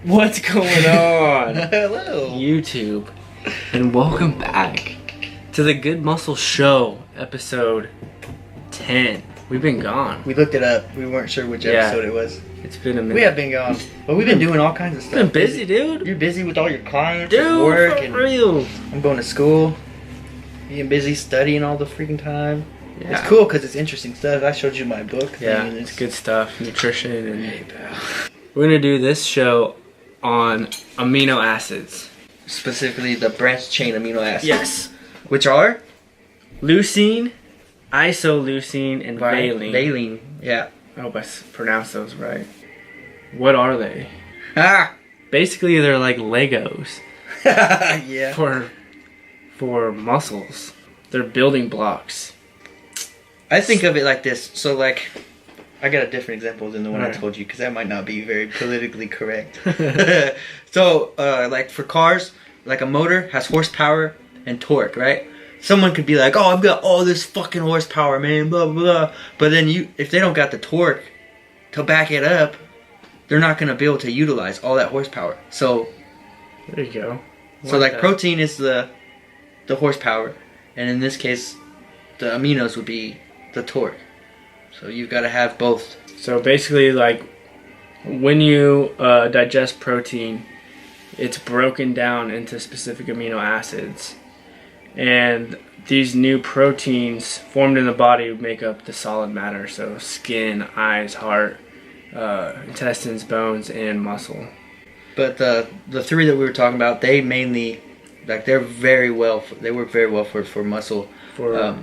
What's going on? Hello. YouTube. And welcome back to the Good Muscle Show, episode 10. We've been gone. We looked it up. We weren't sure which episode it was. It's been a minute. We have been gone. But we've been doing all kinds of stuff. Been busy, dude. You're busy with all your clients Dude, and work. for real. I'm going to school. Being busy studying all the freaking time. Yeah. It's cool because it's interesting stuff. I showed you my book. Yeah, and it's good stuff. Nutrition. And we're going to do this show on amino acids. Specifically the branched chain amino acids. Yes. Which are? Leucine, isoleucine, and valine. Valine, yeah. I hope I pronounced those right. What are they? Ah! Basically, they're like Legos. Yeah. For muscles. They're building blocks. I think of it like this. So, like, I got a different example than the one I Alright. told you because that might not be very politically correct. So, like for cars, like a motor has horsepower and torque, right? Someone could be like, "Oh, I've got all this fucking horsepower, man, blah blah blah." But then if they don't got the torque to back it up, they're not gonna be able to utilize all that horsepower. So, There you go. so like protein is the horsepower, and in this case, the aminos would be the torque. So you've got to have both. So basically, like, when you digest protein, it's broken down into specific amino acids. And these new proteins formed in the body make up the solid matter. So skin, eyes, heart, intestines, bones, and muscle. But the three that we were talking about, they mainly, like, they work very well for muscle For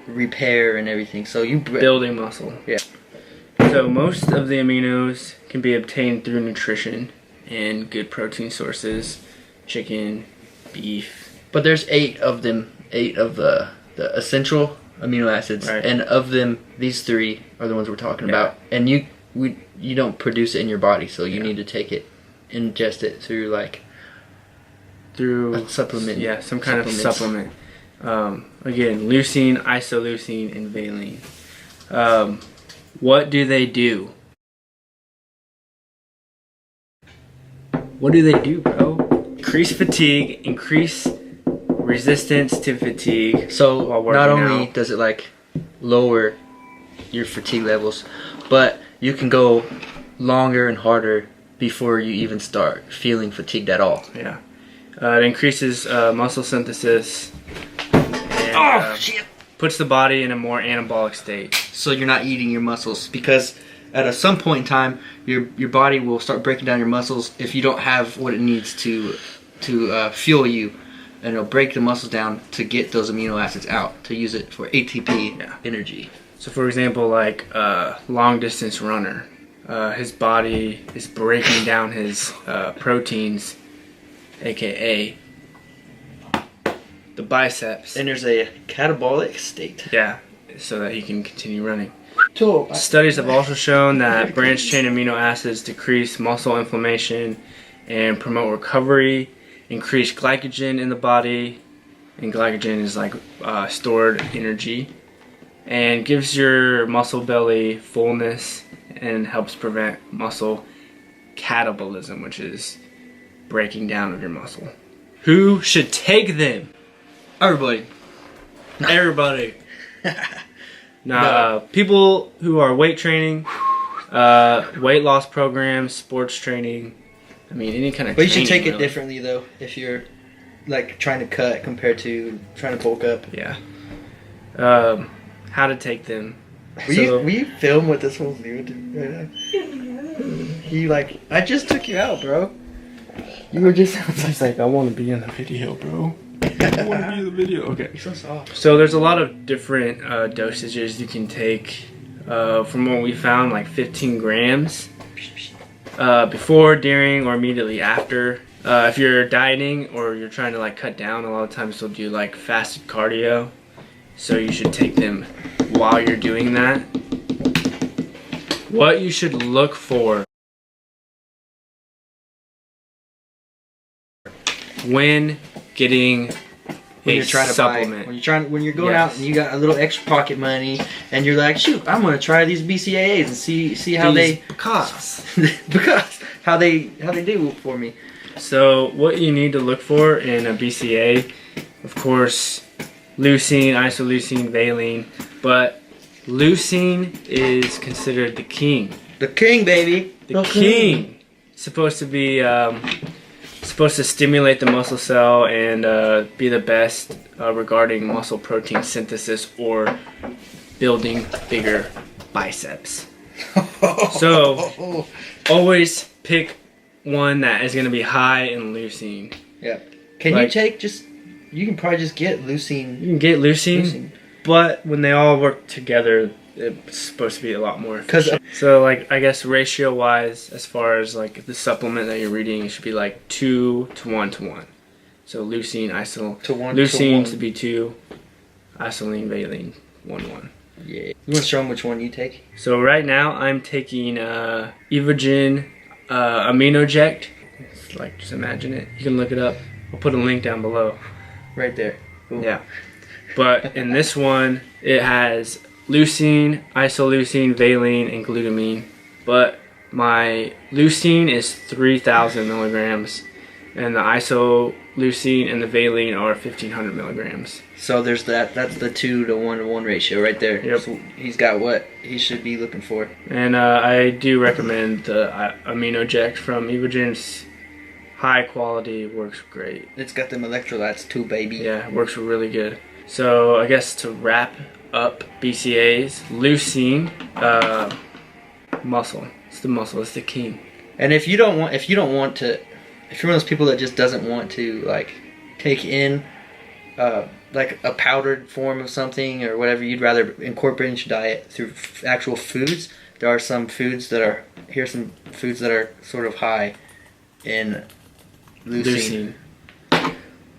repair and everything. So you building muscle. Yeah. So most of the aminos can be obtained through nutrition and good protein sources, chicken, beef. But there's 8 of them, 8 of the essential amino acids, Right. and of them, these 3 are the ones we're talking about. And you don't produce it in your body, so you need to take it, ingest it through Through a supplement. Yeah, some kind of Supplements. supplement. Again, leucine, isoleucine, and valine. What do they do? What do they do, bro? Increase fatigue, increase resistance to fatigue. So while working not only out. does it like lower your fatigue levels, but you can go longer and harder before you even start feeling fatigued at all. Yeah. It increases muscle synthesis and Shit! puts the body in a more anabolic state. So you're not eating your muscles, because at some point in time your body will start breaking down your muscles if you don't have what it needs to fuel you, and it'll break the muscles down to get those amino acids out to use it for ATP energy. So for example, like a long distance runner, his body is breaking down his proteins, aka the biceps. And there's a catabolic state. Yeah, so that he can continue running. Studies have also shown that branched chain amino acids decrease muscle inflammation and promote recovery, increase glycogen in the body, and glycogen is like stored energy, and gives your muscle belly fullness and helps prevent muscle catabolism, which is breaking down of your muscle. Who should take them? Everybody. Everybody. Now, people who are weight training, weight loss programs, sports training, I mean, any kind of But you should training, take it really. differently though, if you're like trying to cut compared to trying to bulk up. Yeah. How to take them. Will you film what this one's doing right now? I just took you out, bro. You were just He's like, I want to be in the video, bro. I want to be in the video. Okay. You're so soft. So there's a lot of different dosages you can take. From what we found, like 15 grams before, during, or immediately after. If you're dieting or you're trying to like cut down, a lot of times they'll do like fasted cardio. So you should take them while you're doing that. What you should look for when getting when a you're trying to supplement. when you're going out and you got a little extra pocket money and you're like, shoot, I'm gonna try these BCAAs and see how they because how they do for me. So what you need to look for in a BCA, of course, leucine, isoleucine, valine, but leucine is considered the king. The king, baby. The king. Supposed to be supposed to stimulate the muscle cell and be the best regarding muscle protein synthesis or building bigger biceps. So always pick one that is going to be high in leucine. Yeah. Can you take you can probably just get leucine. You can get leucine, but when they all work together, it's supposed to be a lot more efficient. So like, I guess ratio wise, as far as like the supplement that you're reading, it should be like 2 to 1 to 1. So leucine, leucine to be 2, isoleucine, valine 1. Yeah. You want to show them which one you take? So right now I'm taking Evogen AMINO. Like, just imagine it. You can look it up. I'll put a link down below. Right there. Ooh. Yeah. But in this one, it has leucine, isoleucine, valine, and glutamine. But my leucine is 3,000 milligrams, and the isoleucine and the valine are 1,500 milligrams. So there's that. That's the 2 to 1 to 1 ratio right there. Yep. So he's got what he should be looking for. And I do recommend the AMINO from Evogen's. High quality, works great. It's got them electrolytes too, baby. Yeah, it works really good. So I guess to wrap up BCAs, leucine, muscle. It's the muscle. It's the king. And if you're one of those people that just doesn't want to like take in like a powdered form of something or whatever, you'd rather incorporate into your diet through actual foods. There are some foods that are sort of high in leucine.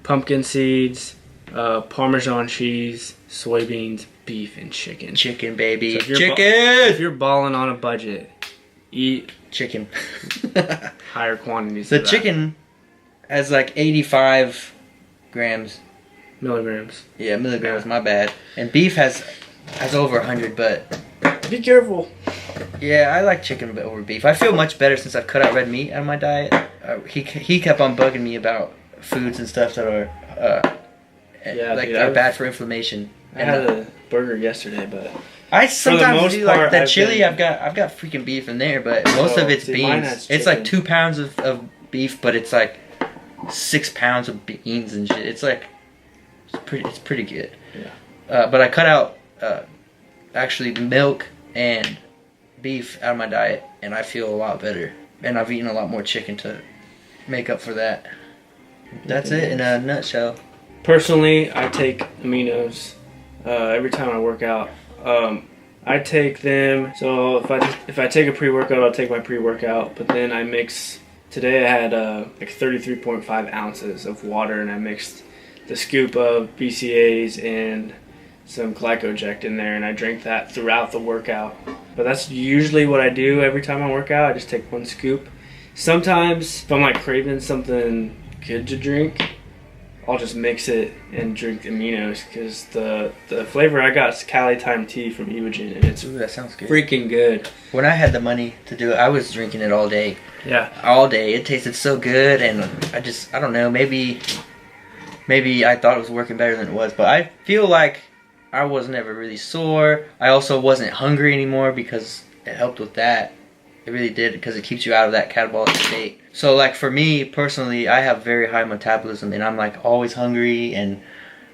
Pumpkin seeds, Parmesan cheese, soybeans, beef, and chicken. Chicken, baby. So Chicken! If you're balling on a budget, eat chicken. higher quantities The of that. chicken has like 85 grams. Milligrams. Yeah, milligrams, my bad. And beef has over 100, but... Be careful. Yeah, I like chicken over beef. I feel much better since I've cut out red meat out of my diet. He kept on bugging me about foods and stuff that are are bad for inflammation. I had a burger yesterday, but I sometimes do like that I've chili. I've got freaking beef in there, but most of it's beans. It's like 2 pounds of beef, but it's like 6 pounds of beans and shit. It's like it's pretty good. Yeah. But I cut out actually milk and beef out of my diet, and I feel a lot better. And I've eaten a lot more chicken to make up for that. That's it in a nutshell. Personally, I take aminos every time I work out. I take them. So if I take a pre-workout, I'll take my pre-workout. But then I mix. Today I had like 33.5 ounces of water, and I mixed the scoop of BCAAs and some glycoject in there, and I drink that throughout the workout. But that's usually what I do every time I work out. I just take 1 scoop. Sometimes if I'm like craving something good to drink, I'll just mix it and drink aminos, because the flavor I got is Cali Time tea from Evogen, and it's that sounds good. Freaking good. When I had the money to do it, I was drinking it all day. Yeah. All day. It tasted so good, and I don't know, maybe I thought it was working better than it was, but I feel like I was never really sore. I also wasn't hungry anymore because it helped with that. It really did, because it keeps you out of that catabolic state. So like for me personally, I have very high metabolism, and I'm like always hungry, and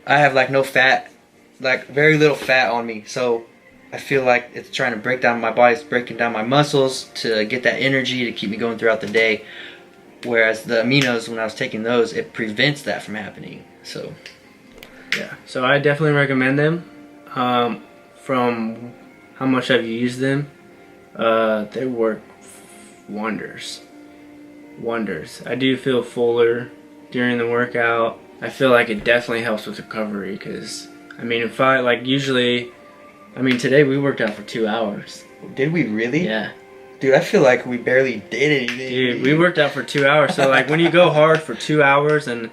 I have like no fat, like very little fat on me. So I feel like it's trying to break down my body's breaking down my muscles to get that energy to keep me going throughout the day. Whereas the aminos, when I was taking those, it prevents that from happening. So yeah, so I definitely recommend them. From how much I've used them, they work wonders. I do feel fuller during the workout. I feel like it definitely helps with recovery, because I mean, if I like usually, I mean, today we worked out for 2 hours. Did we really? Yeah. Dude, I feel like we barely did anything. Dude, we worked out for 2 hours. So like when you go hard for 2 hours, and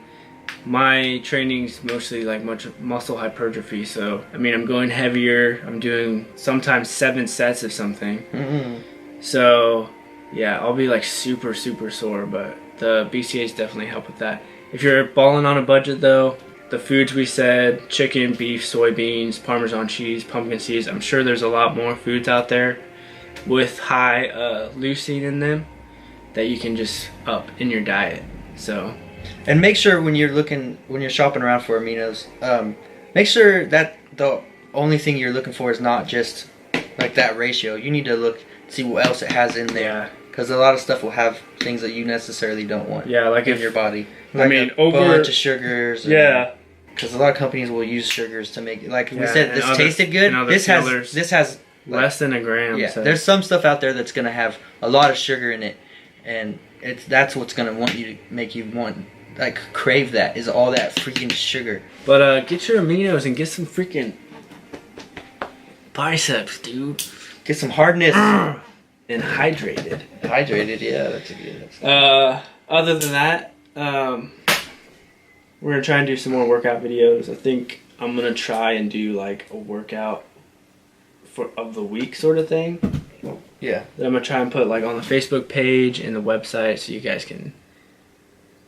my training's mostly like much muscle hypertrophy, so I mean I'm going heavier. I'm doing sometimes 7 sets of something. Mm-hmm. So yeah, I'll be like super sore, but the BCAAs definitely help with that. If you're balling on a budget though, the foods we said, chicken, beef, soybeans, Parmesan cheese, pumpkin seeds, I'm sure there's a lot more foods out there with high leucine in them that you can just up in your diet. So, and make sure when you're shopping around for aminos, make sure that the only thing you're looking for is not just like that ratio. You need to see what else it has in there, because a lot of stuff will have things that you necessarily don't want. Yeah, like in your body. I mean, a bunch of sugars. Yeah. Because a lot of companies will use sugars to make it. Like we said, this tasted good. This has less than a gram. Yeah, so. There's some stuff out there that's gonna have a lot of sugar in it, and that's what's gonna make you want, like, crave that, is all that freaking sugar. But get your aminos and get some freaking biceps, dude. Get some hardness and hydrated. Hydrated, yeah, that's a good. Other than that, we're gonna try and do some more workout videos. I think I'm gonna try and do like a workout of the week sort of thing. Yeah. That I'm gonna try and put like on the Facebook page and the website so you guys can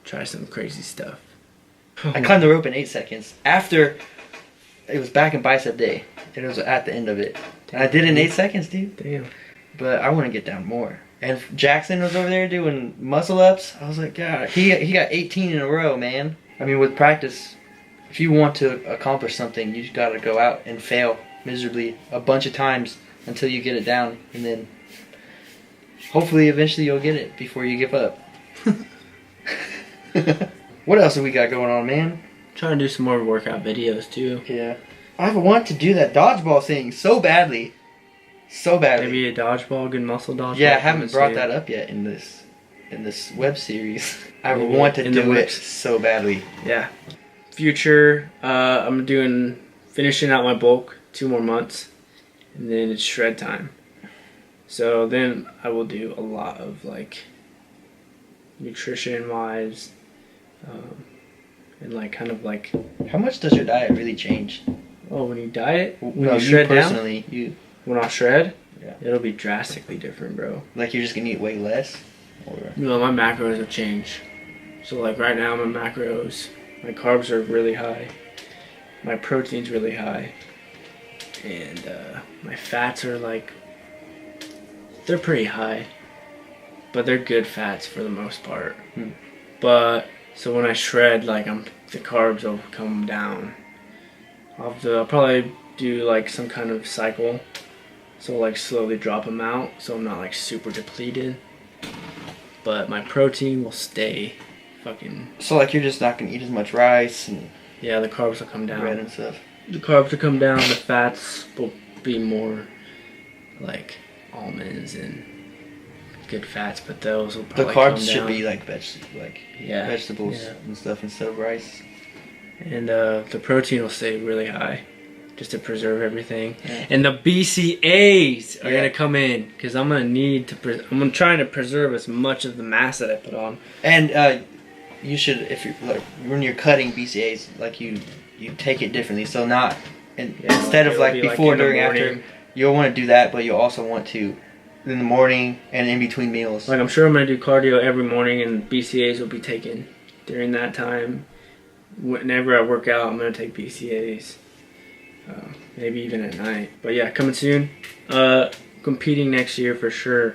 try some crazy stuff. I climbed the rope in 8 seconds. After it was back in bicep day. It was at the end of it. And I did it in 8 seconds, dude. Damn. But I want to get down more. And Jackson was over there doing muscle ups. I was like, God, he got 18 in a row, man. I mean, with practice, if you want to accomplish something, you just got to go out and fail miserably a bunch of times until you get it down, and then hopefully eventually you'll get it before you give up. What else have we got going on, man? Trying to do some more workout videos too. Yeah. I want to do that dodgeball thing so badly. So badly. Maybe a dodgeball, good muscle dodgeball. Yeah, I haven't brought that up yet in this web series. I want to do it so badly. Yeah. Future, I'm finishing out my bulk, 2 more months, and then it's shred time. So then I will do a lot of like nutrition wise, and like kind of like. How much does your diet really change? Oh, when you diet, when you shred personally, down, when I shred, yeah, it'll be drastically different, bro. Like you're just gonna eat way less, or no, my macros will change. So like right now, my macros, my carbs are really high, my protein's really high, and my fats are like, they're pretty high, but they're good fats for the most part. But so when I shred, like the carbs will come down. I'll probably do like some kind of cycle, so like slowly drop them out, so I'm not like super depleted. But my protein will stay fucking. So like you're just not gonna eat as much rice and. Yeah, the carbs will come down. Bread and stuff. The carbs will come down. The fats will be more like almonds and good fats, but those will probably the carbs come should down. be like vegetables and stuff instead of rice. And the protein will stay really high, just to preserve everything. Yeah. And the BCAAs are gonna come in because I'm gonna try to preserve as much of the mass that I put on. And you should, if you're like when you're cutting BCAAs, like you take it differently. So not instead of like before, during, after. You'll want to do that, but you'll also want to in the morning and in between meals. Like I'm sure I'm gonna do cardio every morning, and BCAAs will be taken during that time. Whenever I work out, I'm gonna take BCAAs. Maybe even at night. But yeah, coming soon. Competing next year for sure.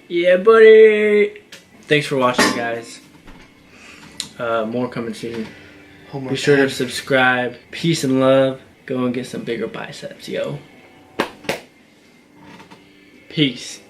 Yeah, buddy. Thanks for watching, guys. More coming soon. Be sure to subscribe. Peace and love. Go and get some bigger biceps, yo. Peace.